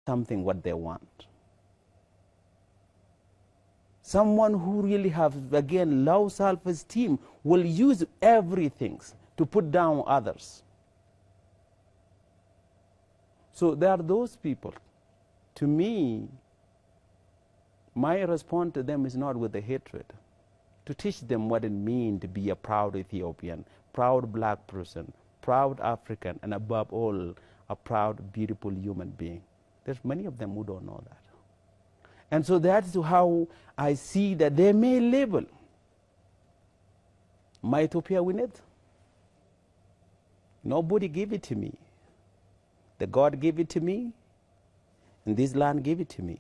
something what they want. Someone who really have, again, low self-esteem will use everything to put down others. So there are those people. To me, my response to them is not with the hatred. To teach them what it means to be a proud Ethiopian, proud black person, proud African, and above all, a proud, beautiful human being. There's many of them who don't know that. And so that's how I see that they may label my Ethiopia with it. Nobody gave it to me. The God gave it to me, and this land gave it to me.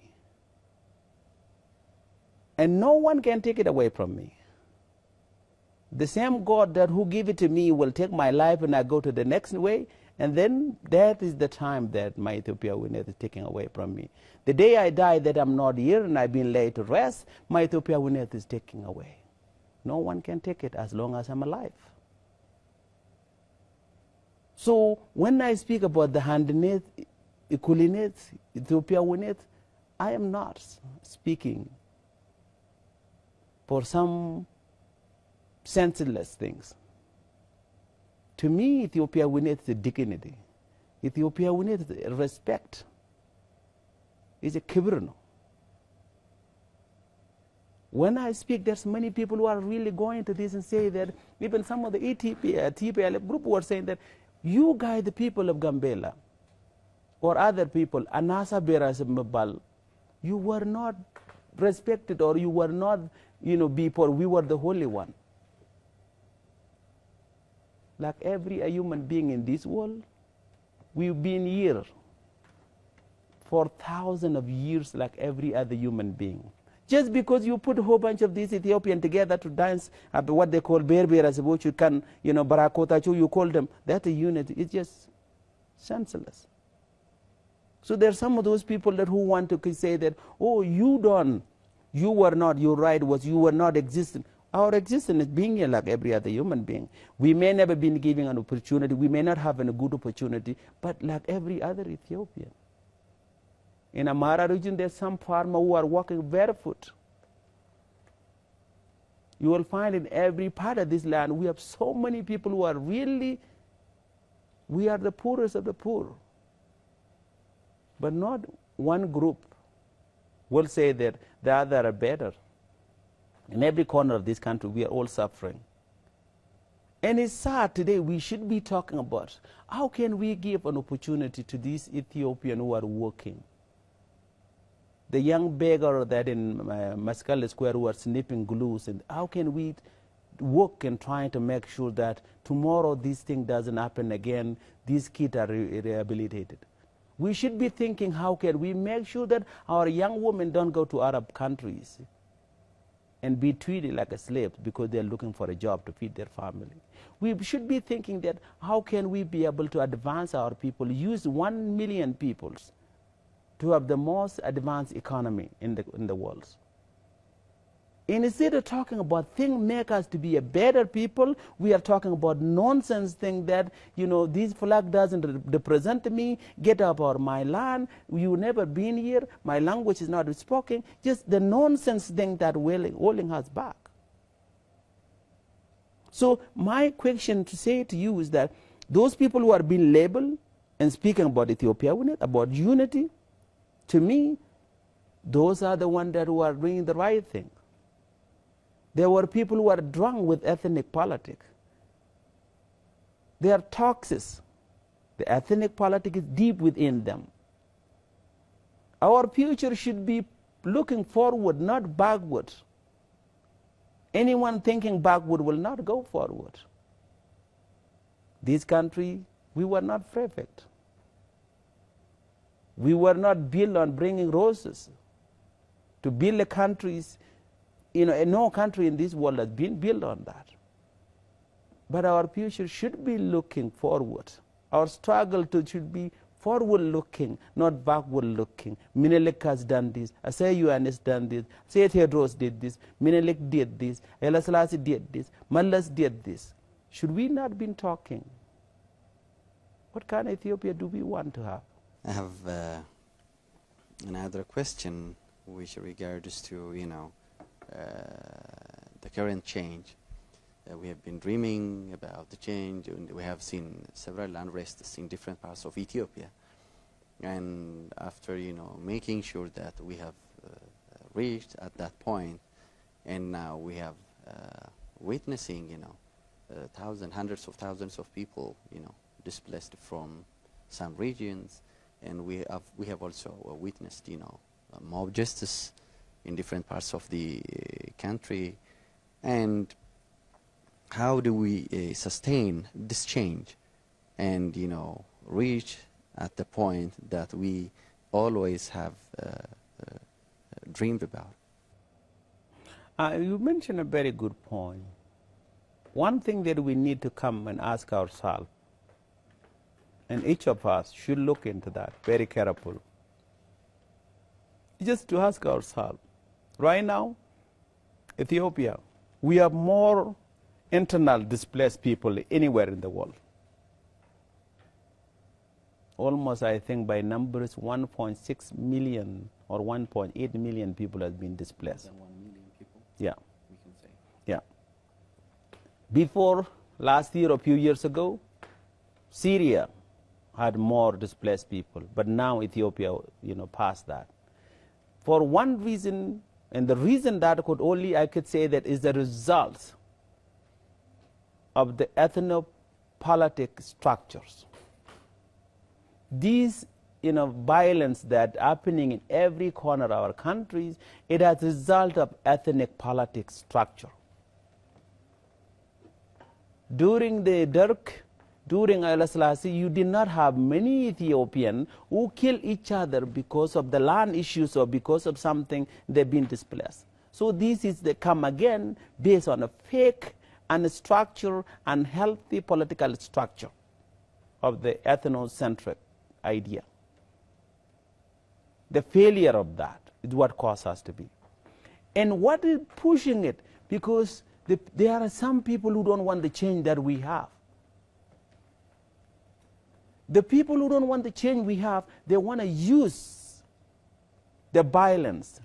And no one can take it away from me. The same God that who gave it to me will take my life and I go to the next way, and then that is the time that my Ethiopia Winnet is taken away from me. The day I die that I'm not here and I've been laid to rest, my Ethiopia Winnet is taken away. No one can take it as long as I'm alive. So when I speak about the Handinet, Ikulinet, Ethiopia Winnet, I am not speaking for some senseless things. To me, Ethiopia Winnet is a dignity. Ethiopia Winnet is a respect. It's a kibirno. When I speak, there's many people who are really going to this and say that, even some of the TPLF group were saying that, you guys, the people of Gambela, or other people, Anasa Beras Mbal, you were not respected, or you were not, before we were the holy one. Like every human being in this world, we've been here for thousands of years like every other human being. Just because you put a whole bunch of these Ethiopians together to dance what they call berberas, which you can, barakotachu, you call them, that a unity. It's just senseless. So there are some of those people that who want to say that, oh, you were not, your right was you were not existing. Our existence is being here like every other human being. We may never been given an opportunity, we may not have a good opportunity, but like every other Ethiopian. In Amara region, there's some farmers who are walking barefoot. You will find in every part of this land, we have so many people who are really, we are the poorest of the poor. But not one group will say that the other are better. In every corner of this country, we are all suffering. And it's sad today, we should be talking about how can we give an opportunity to these Ethiopians who are working. The young beggar that in Maskal Square who are snipping glues, and how can we work and try to make sure that tomorrow this thing doesn't happen again, these kids are rehabilitated. We should be thinking how can we make sure that our young women don't go to Arab countries and be treated like a slave because they're looking for a job to feed their family. We should be thinking that how can we be able to advance our people, use 1 million people to have the most advanced economy in the world. And instead of talking about things make us to be a better people, we are talking about nonsense thing that, this flag doesn't represent me, get up out of my land, you've never been here, my language is not spoken, just the nonsense thing that holding us back. So my question to say to you is that those people who are being labeled and speaking about Ethiopia, about unity, to me, those are the ones that who are doing the right thing. There were people who are drunk with ethnic politics. They are toxic. The ethnic politics is deep within them. Our future should be looking forward, not backward. Anyone thinking backward will not go forward. This country, we were not perfect. We were not built on bringing roses. To build a countries, no country in this world has been built on that. But our future should be looking forward. Our struggle should be forward-looking, not backward-looking. Menelik has done this. Asayuan has done this. Theodros did this. Menelik did this. Haile Selassie did this. Mallas did this. Should we not be talking? What kind of Ethiopia do we want to have? I have Another question which regards to, the current change. We have been dreaming about the change, and we have seen several unrests in different parts of Ethiopia. And after, making sure that we have reached at that point, and now we have witnessing, hundreds of thousands of people, displaced from some regions, and we have also witnessed, mob justice in different parts of the country. And how do we sustain this change and, reach at the point that we always have dreamed about? You mentioned a very good point. One thing that we need to come and ask ourselves, and each of us should look into that very careful, just to ask ourselves, right now, Ethiopia, we have more internal displaced people anywhere in the world. Almost, I think, by numbers, 1.6 million or 1.8 million people have been displaced. More than 1 million people? Yeah. We can say. Yeah. Before last year or a few years ago, Syria had more displaced people, but now Ethiopia, passed that. For one reason, and the reason that I could say that is the result of the ethno-politic structures. These, violence that happening in every corner of our countries, it has a result of ethnic politic structure. During the Dirk, during Haile Selassie, you did not have many Ethiopians who kill each other because of the land issues or because of something they've been displaced. So this is the come again based on a fake and a structure and healthy political structure of the ethnocentric idea. The failure of that is what caused us to be. And what is pushing it? Because there are some people who don't want the change that we have. The people who don't want the change we have, they want to use the violence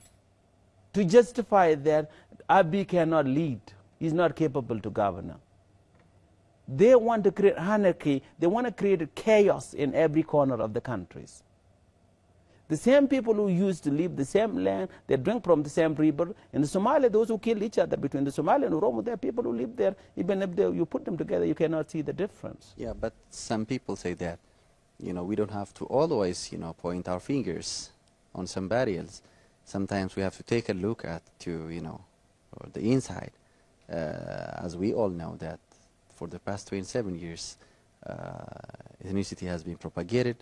to justify that Abiy cannot lead. He's not capable to govern. They want to create anarchy. They want to create chaos in every corner of the countries. The same people who used to live the same land, they drink from the same river. In Somalia, those who kill each other between the Somali and Oromo, there are people who live there. Even if you put them together, you cannot see the difference. Yeah, but some people say that, we don't have to always, point our fingers on somebody else. Sometimes we have to take a look at the inside. As we all know that for the past 27 years, ethnicity has been propagated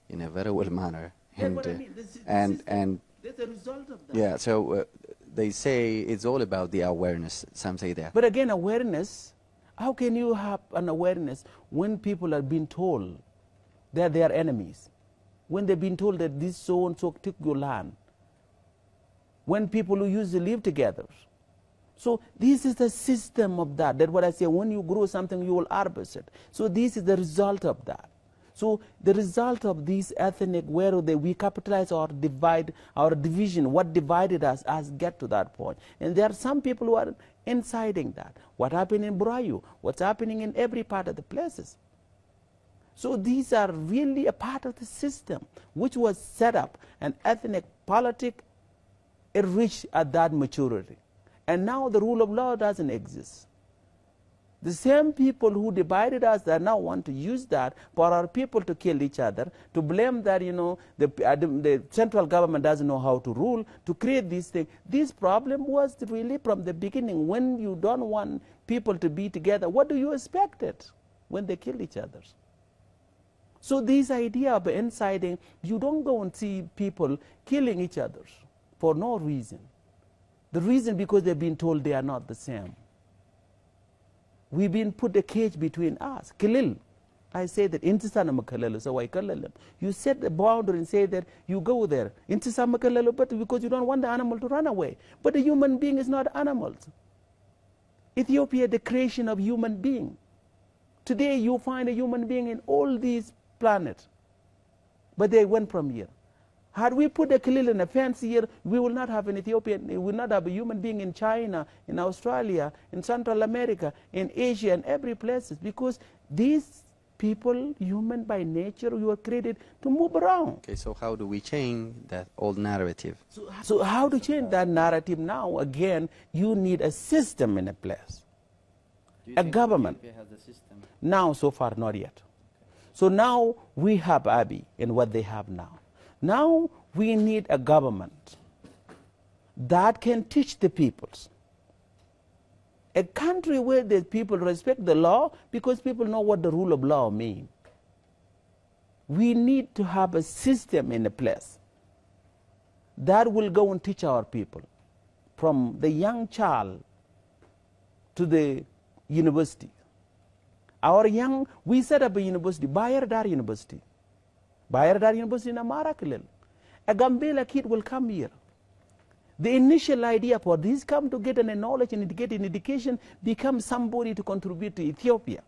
in a very well manner. That's what I mean. And that's a result of that. Yeah, so they say it's all about the awareness. Some say that. But again, awareness, how can you have an awareness when people are being told that they are enemies? When they've been told that this so-and-so took your land? When people who used to live together? So this is the system of that. That's what I say, when you grow something, you will harvest it. So this is the result of that. So the result of these ethnic, where we capitalize or divide, our division, what divided us get to that point. And there are some people who are inciting that. What happened in Burayu, what's happening in every part of the places. So these are really a part of the system which was set up, an ethnic politic, it reached at that maturity. And now the rule of law doesn't exist. The same people who divided us that now want to use that for our people to kill each other, to blame that, the central government doesn't know how to rule, to create these things. This problem was really from the beginning. When you don't want people to be together, what do you expect it when they kill each other? So this idea of inciting, you don't go and see people killing each other for no reason. The reason because they've been told they are not the same. We've been put a cage between us. Kilil. I say that you set the boundary and say that you go there. But because you don't want the animal to run away. But the human being is not animals. Ethiopia, the creation of human being. Today you find a human being in all these planets. But they went from here. Had we put a clill and a fence here, we will not have an Ethiopian, we will not have a human being in China, in Australia, in Central America, in Asia, and every place, because these people, human by nature, we were created to move around. Okay, so how do we change that old narrative? So how to change that narrative now? Again, you need a system in a place, a government. Ethiopia has a system? Now, so far, not yet. So now we have Abiy and what they have now. Now we need a government that can teach the peoples. A country where the people respect the law because people know what the rule of law means. We need to have a system in a place that will go and teach our people, from the young child to the university. We set up a university, Bayar Dar University. Bayar Dar University in Amara Kilil. A Gambela kid will come here. The initial idea for this come to get an knowledge and get an education, become somebody to contribute to Ethiopia.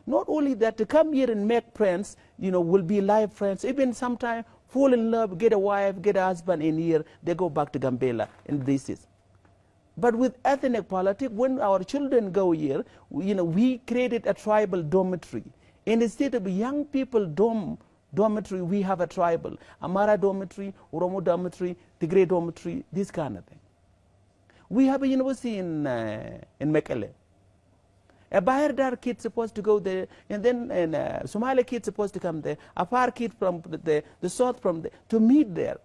Not only that, to come here and make friends, will be live friends, even sometimes fall in love, get a wife, get a husband in here, they go back to Gambela, and this is. But with ethnic politics, when our children go here, we created a tribal dormitory. Instead of young people dormitory, we have a tribal. Amara dormitory, Oromo dormitory, Tigray dormitory, this kind of thing. We have a university in Mekelle. A Bayar Dar kid supposed to go there, and then a Somali kid supposed to come there, a Afar kid from the south from there, to meet there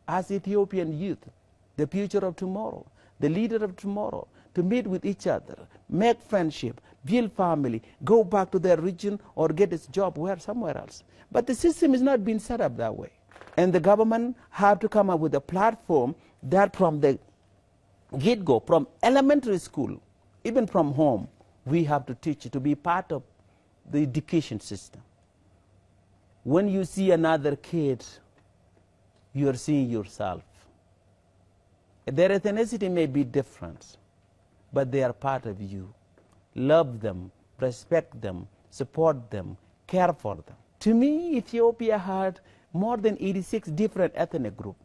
as Ethiopian youth, the future of tomorrow, the leader of tomorrow, to meet with each other, make friendship, build family, go back to their region or get a job somewhere else. But the system is not being set up that way. And the government have to come up with a platform that from the get-go, from elementary school, even from home, we have to teach to be part of the education system. When you see another kid, you are seeing yourself. Their ethnicity may be different, but they are part of you. Love them, respect them, support them, care for them. To me, Ethiopia had more than 86 different ethnic groups.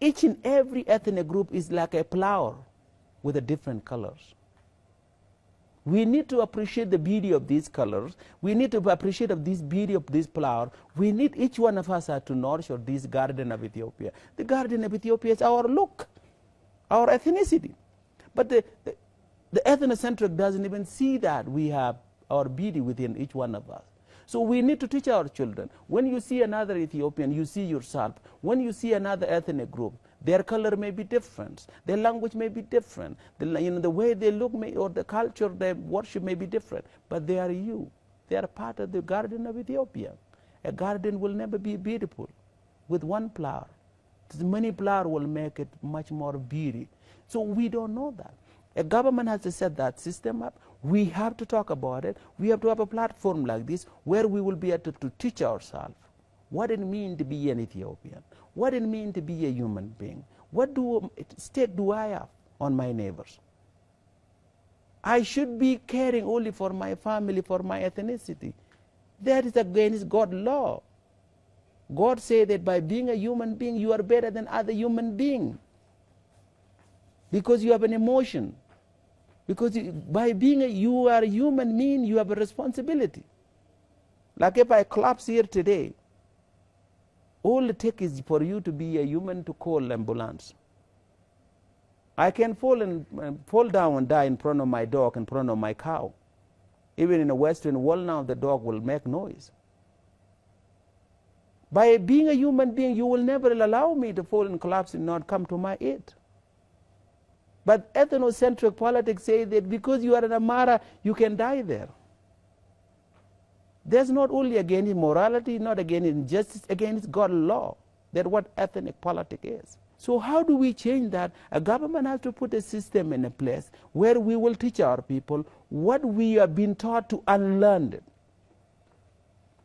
Each and every ethnic group is like a flower with different colors. We need to appreciate the beauty of these colors. We need to appreciate the beauty of this flower. We need each one of us to nurture this garden of Ethiopia. The garden of Ethiopia is our look, our ethnicity. But the ethnocentric doesn't even see that we have our beauty within each one of us. So we need to teach our children. When you see another Ethiopian, you see yourself. When you see another ethnic group, their color may be different. Their language may be different. The way they look or the culture, their worship may be different. But they are you. They are part of the garden of Ethiopia. A garden will never be beautiful with one flower. Many flowers will make it much more beauty. So we don't know that. A government has to set that system up. We have to talk about it. We have to have a platform like this where we will be able to teach ourselves what it means to be an Ethiopian, what it means to be a human being. What stake do I have on my neighbors? I should be caring only for my family, for my ethnicity. That is against God's law. God said that by being a human being, you are better than other human beings. Because you have an emotion. Because by being you are a human being, you have a responsibility. Like if I collapse here today, all it takes is for you to be a human to call ambulance. I can fall down and die in front of my dog, in front of my cow. Even in the Western world now, the dog will make noise. By being a human being, you will never allow me to fall and collapse and not come to my aid. But ethnocentric politics say that because you are an Amara, you can die there. There's not only against morality, not against injustice, against God's law. That's what ethnic politics is. So how do we change that? A government has to put a system in a place where we will teach our people what we have been taught to unlearn it.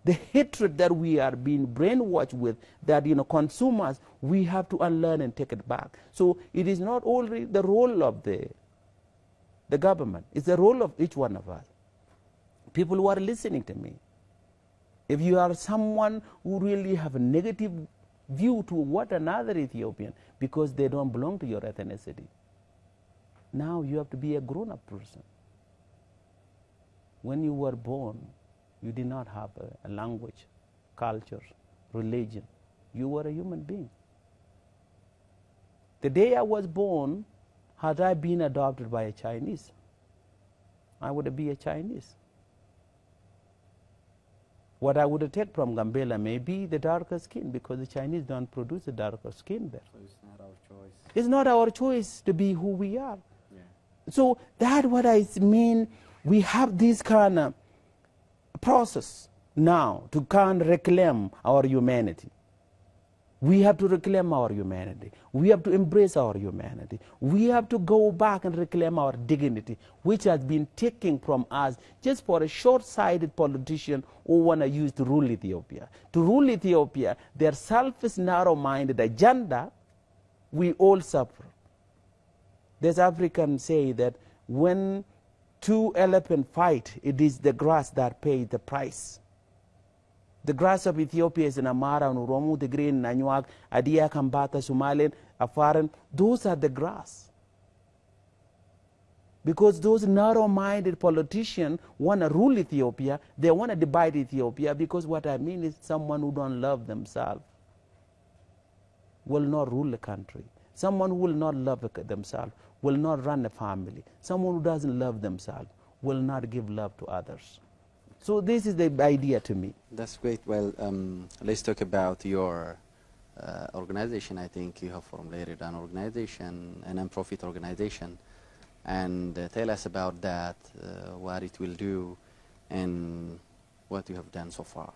The hatred that we are being brainwashed with, that consumers, we have to unlearn and take it back. So it is not only the role of the government, it's the role of each one of us. People who are listening to me, If you are someone who really have a negative view to what another Ethiopian, because they don't belong to your ethnicity, now you have to be a grown-up person. When you were born, you did not have a language, culture, religion. You were a human being. The day I was born, had I been adopted by a Chinese, I would be a Chinese. What I would take from Gambela may be the darker skin, because the Chinese don't produce a darker skin there. So it's not our choice. It's not our choice to be who we are. Yeah. So that's what I mean. We have this kind of process now to kind of reclaim our humanity. We have to reclaim our humanity. We have to embrace our humanity. We have to go back and reclaim our dignity, which has been taken from us just for a short-sighted politician who want to use to rule Ethiopia. To rule Ethiopia, their selfish, narrow-minded agenda, we all suffer. There's Africans say that when two elephants fight, it is the grass that pays the price. The grass of Ethiopia is in Amara, Uromu, the Green, Nanyuak, Adia, Kambata, Somalian, Afaran. Those are the grass. Because those narrow-minded politicians want to rule Ethiopia. They want to divide Ethiopia, because what I mean is someone who don't love themselves will not rule the country. Someone who will not love themselves will not run a family. Someone who doesn't love themselves will not give love to others. So this is the idea to me. That's great. Well, let's talk about your organization. I think you have formulated an organization, a non-profit organization, and tell us about that, what it will do, and what you have done so far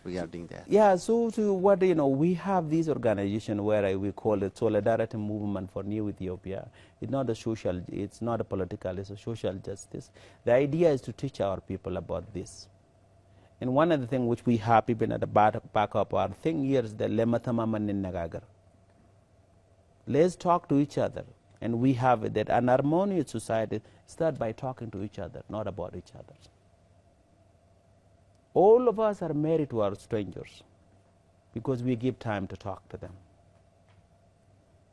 regarding that. Yeah, so to what, we have this organization where we call it Solidarity Movement for New Ethiopia. It's not a social, it's not a political, it's a social justice. The idea is to teach our people about this. And one of the things which we have even at the back of our thing here is the Lematamaman in Nagagar. Let's talk to each other. And we have that an harmonious society starts by talking to each other, not about each other. All of us are married to our strangers because we give time to talk to them.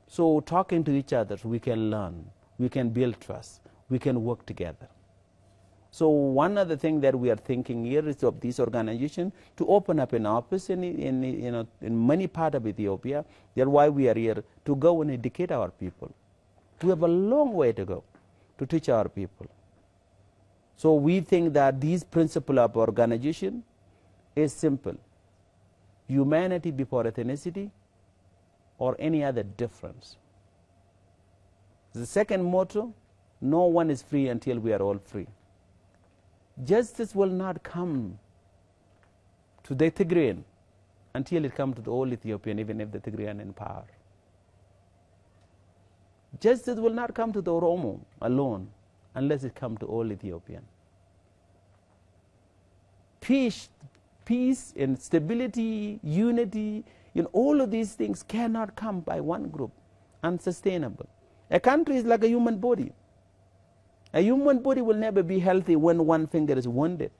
So talking to each other, we can learn, we can build trust, we can work together. So one of the things that we are thinking here is of this organization to open up an office in many parts of Ethiopia. That's why we are here, to go and educate our people. We have a long way to go to teach our people. So we think that this principle of organization is simple. Humanity before ethnicity or any other difference. The second motto, no one is free until we are all free. Justice will not come to the Tigrayan until it comes to the all Ethiopian, even if the Tigrayan in power. Justice will not come to the Oromo alone unless it comes to all Ethiopian. Peace and stability, unity, all of these things cannot come by one group, unsustainable. A country is like a human body. A human body will never be healthy when one finger is wounded.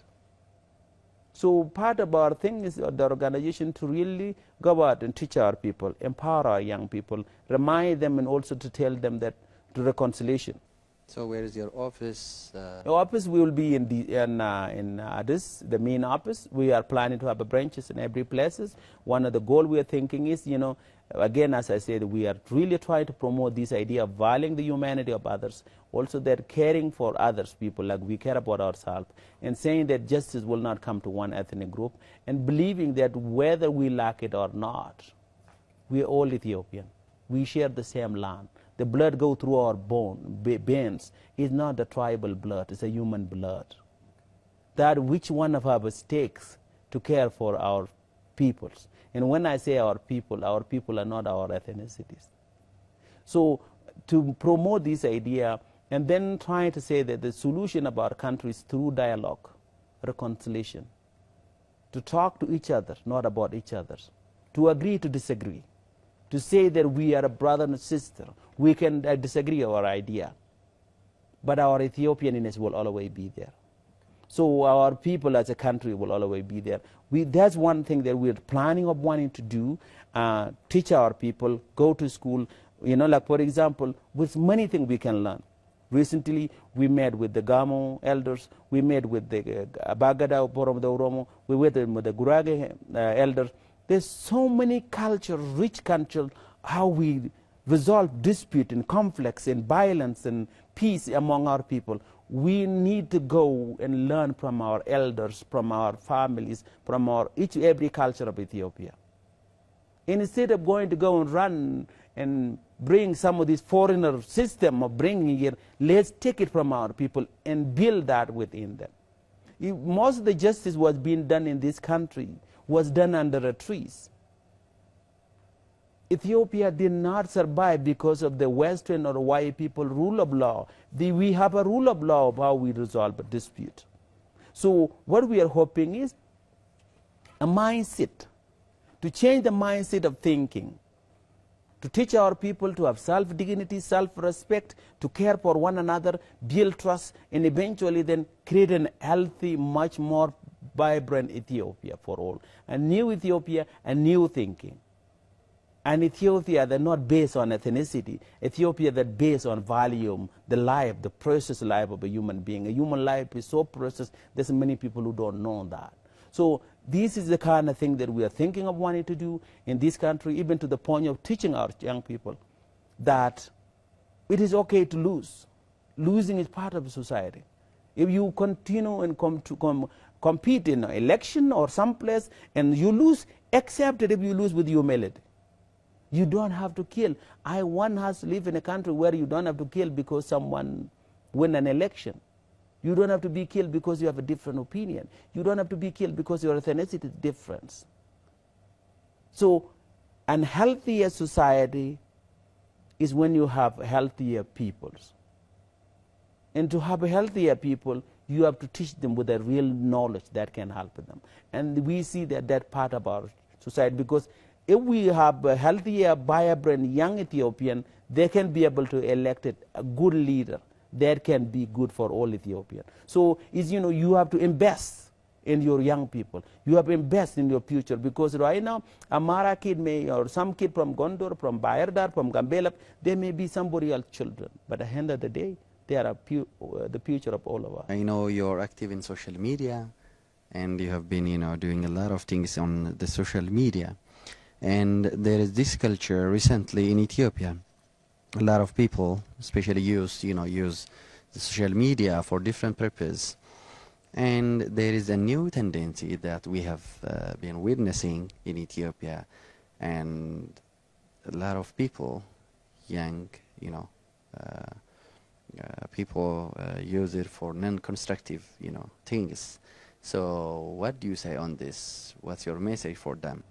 So part of our thing is the organization to really go out and teach our people, empower our young people, remind them, and also to tell them that to reconciliation. So where is your office? The office will be in Addis, the main office. We are planning to have branches in every places. One of the goals we are thinking is, again, as I said, we are really trying to promote this idea of valuing the humanity of others, also that caring for others, people like we care about ourselves, and saying that justice will not come to one ethnic group, and believing that whether we like it or not, we are all Ethiopian. We share the same land. The blood goes through our veins. It's not the tribal blood, it's a human blood. That which one of us takes to care for our peoples. And when I say our people are not our ethnicities. So to promote this idea, and then trying to say that the solution of our country is through dialogue, reconciliation, to talk to each other, not about each other, to agree to disagree, to say that we are a brother and a sister. We can disagree our idea, but our Ethiopianness will always be there. So our people as a country will always be there. That's one thing that we're planning of wanting to do, teach our people, go to school. Like for example, with many things we can learn. Recently, we met with the Gamo elders, we met with the Bagada Borom the Oromo, we met with the Gurage elders. There's so many culture, rich culture, how we resolve dispute and conflicts and violence and peace among our people. We need to go and learn from our elders, from our families, from every culture of Ethiopia. Instead of going to go and run and bring some of this foreigner system of bringing here, let's take it from our people and build that within them. Most of the justice was being done in this country was done under the trees. Ethiopia did not survive because of the Western or white people rule of law. We have a rule of law of how we resolve a dispute. So what we are hoping is a mindset, to change the mindset of thinking, to teach our people to have self-dignity, self-respect, to care for one another, build trust, and eventually then create an healthy, much more vibrant Ethiopia for all. A new Ethiopia, a new thinking. And Ethiopia that not based on ethnicity. Ethiopia that based on volume, the life, the precious life of a human being. A human life is so precious, there's many people who don't know that. So this is the kind of thing that we are thinking of wanting to do in this country, even to the point of teaching our young people that it is okay to lose. Losing is part of society. If you continue and compete in an election or someplace and you lose, accept it if you lose with humility. You don't have to kill. One has to live in a country where you don't have to kill because someone win an election. You don't have to be killed because you have a different opinion. You don't have to be killed because your ethnicity is different. So, a healthier society is when you have healthier peoples. And to have healthier people, you have to teach them with a real knowledge that can help them. And we see that part of our society, because if we have a healthier, vibrant, young Ethiopian, they can be able to elect a good leader that can be good for all Ethiopians. So, you have to invest in your young people. You have to invest in your future, because right now, a Mara kid or some kid from Gondor, from Bayardar, from Gambela, they may be somebody else's children. But at the end of the day, they are the future of all of us. I know you're active in social media, and you have been, doing a lot of things on the social media. And there is this culture recently in Ethiopia. A lot of people, especially use the social media for different purposes. And there is a new tendency that we have been witnessing in Ethiopia, and a lot of people, young, people use it for non-constructive, things. So what do you say on this? What's your message for them?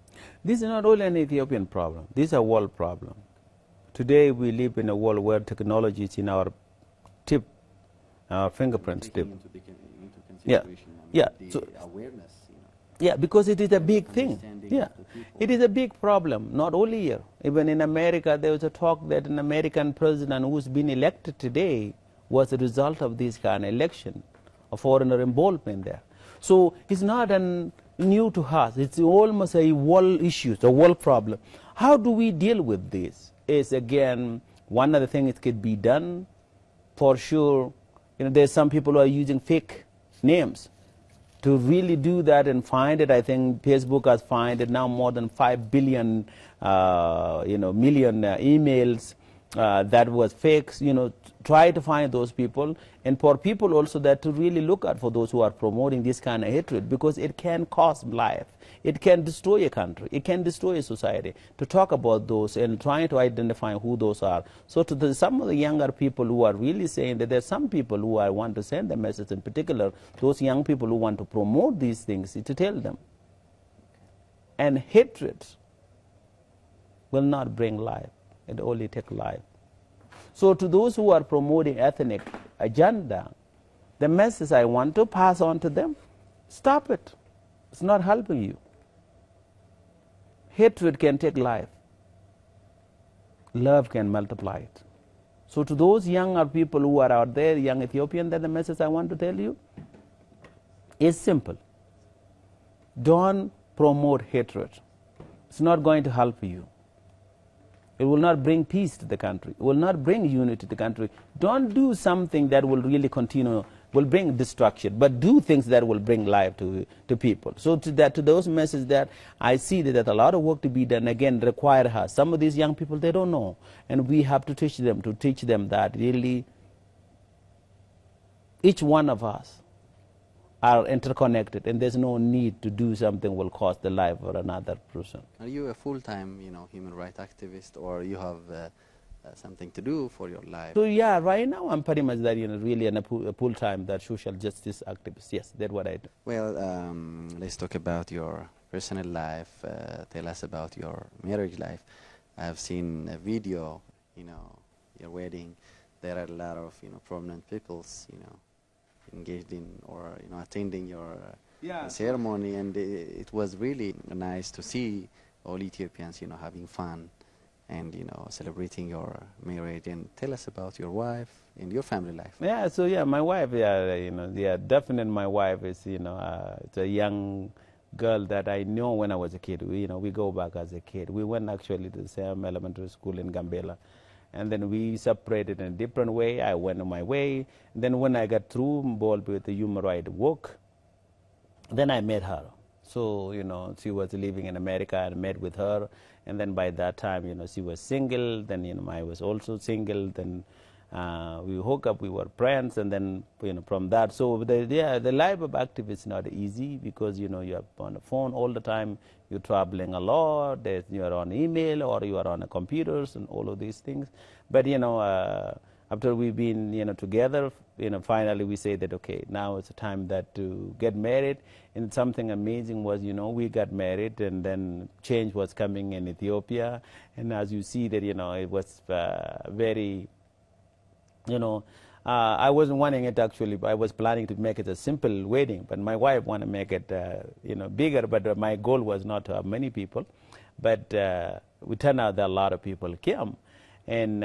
This is not only an Ethiopian problem. This is a world problem. Today we live in a world where technology is in our tip, our fingerprint tip. Yeah, so awareness. Yeah, because it is a big thing. Yeah, it is a big problem. Not only here, even in America, there was a talk that an American president who's been elected today was a result of this kind of election, a foreigner involvement there. So it's not new to us. It's almost a world issue, a world problem. How do we deal with this? Is again one of the things that could be done for sure. There's some people who are using fake names to really do that and find it. I think Facebook has found it now more than 5 billion million emails that was fake. Try to find those people, and for people also that to really look at for those who are promoting this kind of hatred, because it can cost life. It can destroy a country. It can destroy a society. To talk about those and trying to identify who those are. So to some of the younger people who are really saying that there's some people who want to send a message, in particular those young people who want to promote these things, to tell them. And hatred will not bring life. It only takes life. So to those who are promoting ethnic agenda, the message I want to pass on to them, stop it. It's not helping you. Hatred can take life. Love can multiply it. So to those younger people who are out there, young Ethiopians, that's the message I want to tell you. is simple. Don't promote hatred. It's not going to help you. It will not bring peace to the country. It will not bring unity to the country. Don't do something that will really continue, will bring destruction, but do things that will bring life to people. So to those messages that I see that a lot of work to be done, again, require us. Some of these young people, they don't know. And we have to teach them that really each one of us are interconnected, and there's no need to do something will cost the life of another person. Are you a full-time, human rights activist, or you have something to do for your life? So yeah, right now I'm pretty much that, really a full-time that social justice activist. Yes, that's what I do. Well, let's talk about your personal life. Tell us about your marriage life. I have seen a video, your wedding. There are a lot of, prominent peoples, engaged in or attending your ceremony, and it was really nice to see all Ethiopians having fun and celebrating your marriage. And tell us about your wife and your family life. Yeah, so yeah, my wife, definitely my wife is it's a young girl that I know when I was a kid. We go back as a kid. We went actually to the same elementary school in Gambela. And then we separated in a different way. I went on my way. Then when I got through involved with the human rights work, then I met her. So, she was living in America. I met with her. And then by that time, she was single. Then, I was also single. Then we hooked up. We were friends. And then, from that. So, the life of activist is not easy because, you're on the phone all the time. You're traveling a lot. You're on email or you are on the computers and all of these things. But, after we've been, together, finally we say that, okay, now it's a time that to get married. And something amazing was, we got married and then change was coming in Ethiopia. And as you see that, it was very, I wasn't wanting it actually, but I was planning to make it a simple wedding. But my wife wanted to make it, bigger. But my goal was not to have many people. But we turned out that a lot of people came. And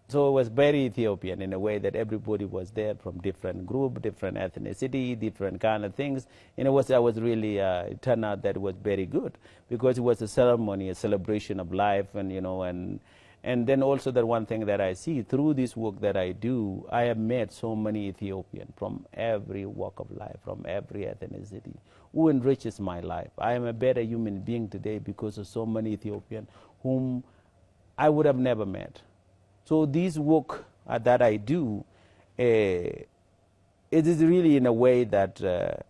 so it was very Ethiopian in a way that everybody was there from different group, different ethnicity, different kind of things. And it turned out that it was very good because it was a ceremony, a celebration of life, and and then also the one thing that I see through this work that I do, I have met so many Ethiopians from every walk of life, from every ethnicity, who enriches my life. I am a better human being today because of so many Ethiopians whom I would have never met. So this work that I do, it is really in a way that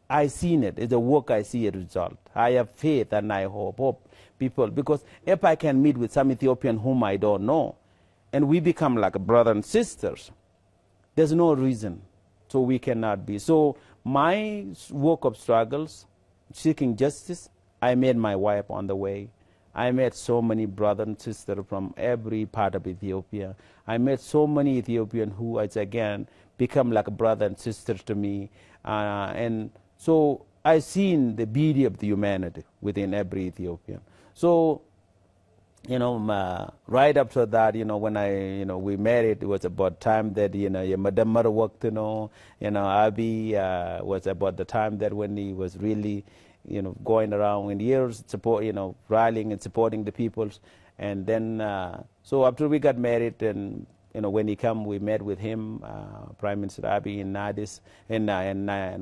I seen it. It's a work I see a result. I have faith and I hope people, because if I can meet with some Ethiopian whom I don't know, and we become like brothers and sisters, there's no reason so we cannot be. So my work of struggles, seeking justice, I met my wife on the way. I met so many brothers and sisters from every part of Ethiopia. I met so many Ethiopians who, again, become like a brother and sister to me. And so I've seen the beauty of the humanity within every Ethiopian. So, right after that, when we married, it was about time that, your Madam worked, Abi was about the time that when he was really, going around in years, support, rallying and supporting the peoples. And then, so after we got married and, when he came, we met with him, Prime Minister Abiy in Addis, in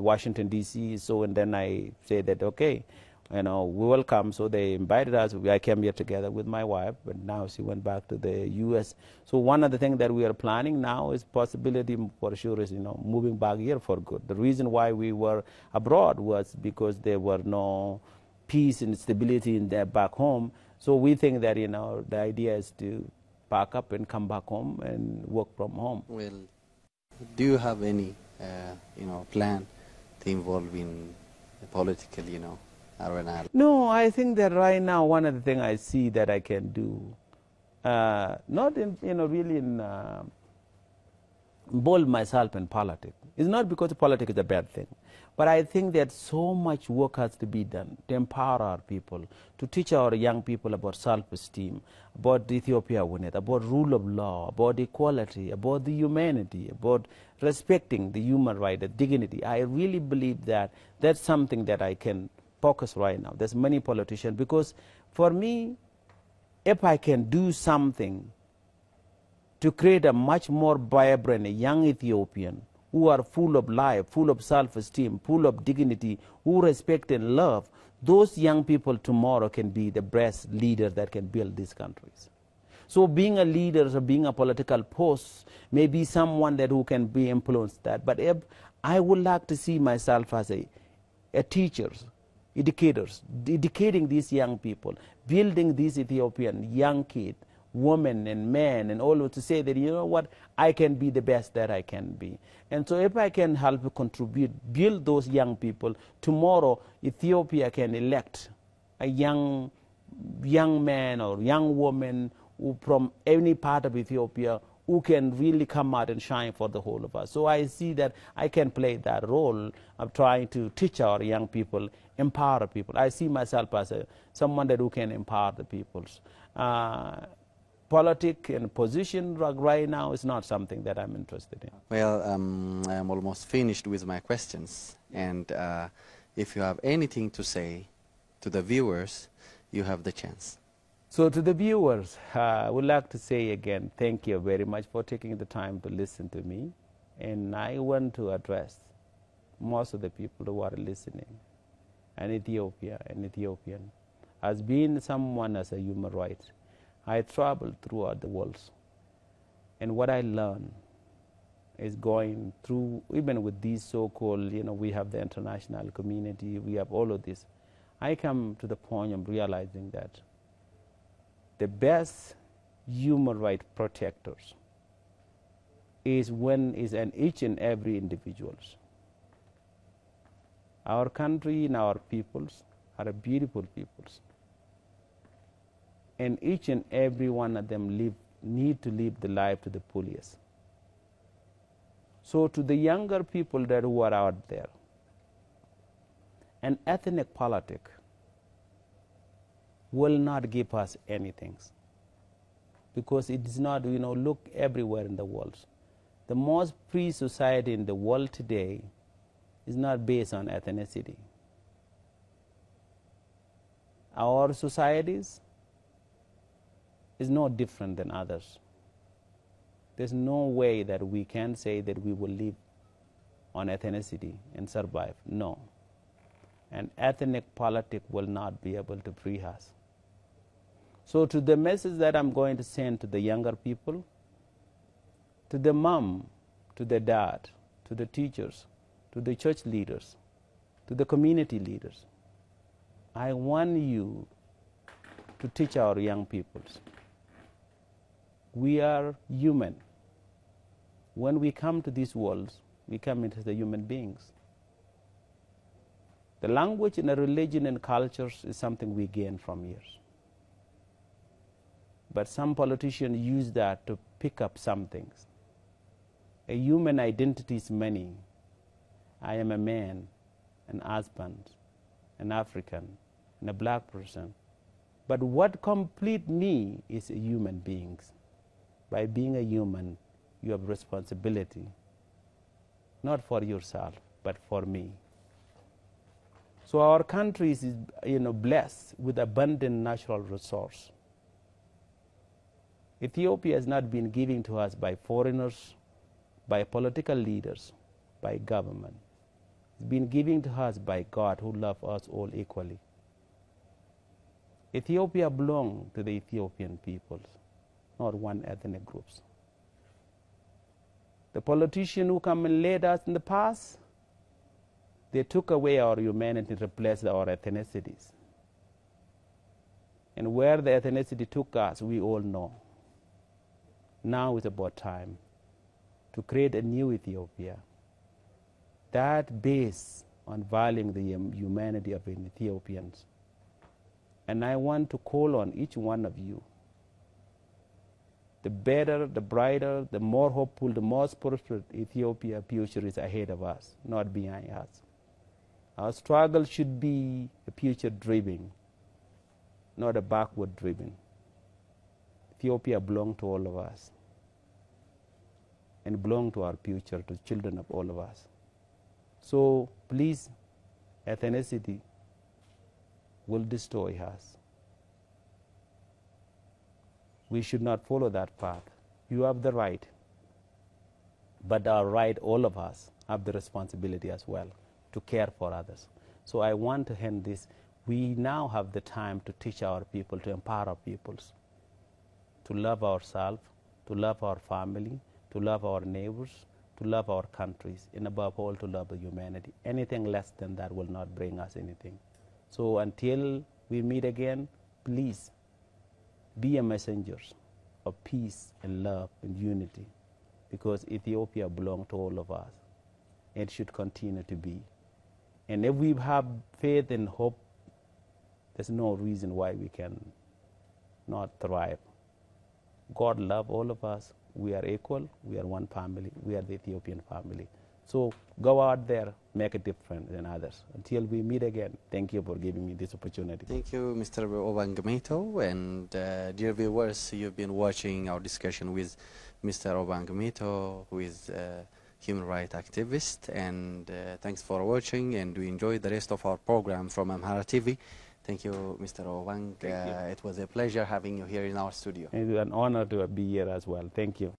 Washington, D.C. So, and then I said that, okay, we will come. So they invited us. I came here together with my wife, but now she went back to the U.S. So one of the things that we are planning now is possibility for sure is, moving back here for good. The reason why we were abroad was because there were no peace and stability in there back home. So we think that, the idea is to pack up and come back home and work from home. Well, do you have any, plan to involve in political, arena? No, I think that right now one of the things I see that I can do, not in, really in involve myself in politics. It's not because politics is a bad thing, but I think that so much work has to be done to empower our people, to teach our young people about self-esteem, about Ethiopia winning, about rule of law, about equality, about the humanity, about respecting the human right, the dignity. I really believe that that's something that I can focus right now. There's many politicians, because for me, if I can do something to create a much more vibrant young Ethiopian who are full of life, full of self-esteem, full of dignity, who respect and love, those young people tomorrow can be the best leaders that can build these countries. So being a leader or being a political post may be someone that who can be influenced that. But if I would like to see myself as a teachers, educators, educating these young people, building these Ethiopian young kids, women and men, and all to say that, you know what, I can be the best that I can be. And so if I can help contribute, build those young people, tomorrow Ethiopia can elect a young man or young woman who from any part of Ethiopia who can really come out and shine for the whole of us. So I see that I can play that role of trying to teach our young people, empower people. I see myself as someone that who can empower the peoples. Politics and position right now is not something that I'm interested in. Well, I'm almost finished with my questions, and if you have anything to say to the viewers, you have the chance. So to the viewers, I would like to say again, thank you very much for taking the time to listen to me. And I want to address most of the people who are listening, and Ethiopia and Ethiopian. As being someone as a human rights, I traveled throughout the world. And what I learned is going through, even with these so-called, we have the international community, we have all of this. I come to the point of realizing that the best human rights protectors is each and every individuals. Our country and our peoples are a beautiful peoples. And each and every one of them need to live the life to the fullest. So to the younger people who are out there, an ethnic politic will not give us anything, because it is not, look everywhere in the world. The most free society in the world today is not based on ethnicity. Our societies is no different than others. There's no way that we can say that we will live on ethnicity and survive. No. And ethnic politics will not be able to free us. So to the message that I'm going to send to the younger people, to the mom, to the dad, to the teachers, to the church leaders, to the community leaders, I want you to teach our young people. We are human. When we come to this world, we come into the human beings. The language and the religion and cultures is something we gain from years. But some politicians use that to pick up some things. A human identity is many. I am a man, an husband, an African, and a black person. But what complete me is a human being. By being a human, you have responsibility, not for yourself, but for me. So our country is, blessed with abundant natural resource. Ethiopia has not been given to us by foreigners, by political leaders, by government. It's been given to us by God, who loves us all equally. Ethiopia belongs to the Ethiopian peoples, not one ethnic groups. The politicians who come and led us in the past, they took away our humanity and replaced our ethnicities. And where the ethnicity took us, we all know. Now it's about time to create a new Ethiopia that based on valuing the humanity of Ethiopians. And I want to call on each one of you the better, the brighter, the more hopeful, the more prosperous Ethiopia future is ahead of us, not behind us. Our struggle should be a future-driven, not a backward-driven. Ethiopia belongs to all of us and belongs to our future, to children of all of us. So please, ethnicity will destroy us. We should not follow that path. You have the right, but our right, all of us, have the responsibility as well to care for others. So I want to end this. We now have the time to teach our people, to empower our peoples, to love ourselves, to love our family, to love our neighbors, to love our countries, and above all, to love the humanity. Anything less than that will not bring us anything. So until we meet again, please be a messenger of peace and love and unity, because Ethiopia belongs to all of us. It should continue to be. And if we have faith and hope, there's no reason why we can not thrive. God loves all of us. We are equal. We are one family. We are the Ethiopian family. So go out there, make a difference in others. Until we meet again, thank you for giving me this opportunity. Thank you, Mr. Obang Metho. And dear viewers, you've been watching our discussion with Mr. Obang Metho, who is a human rights activist. And thanks for watching, and we enjoy the rest of our program from Amhara TV. Thank you, Mr. Obang. It was a pleasure having you here in our studio. It's an honor to be here as well. Thank you.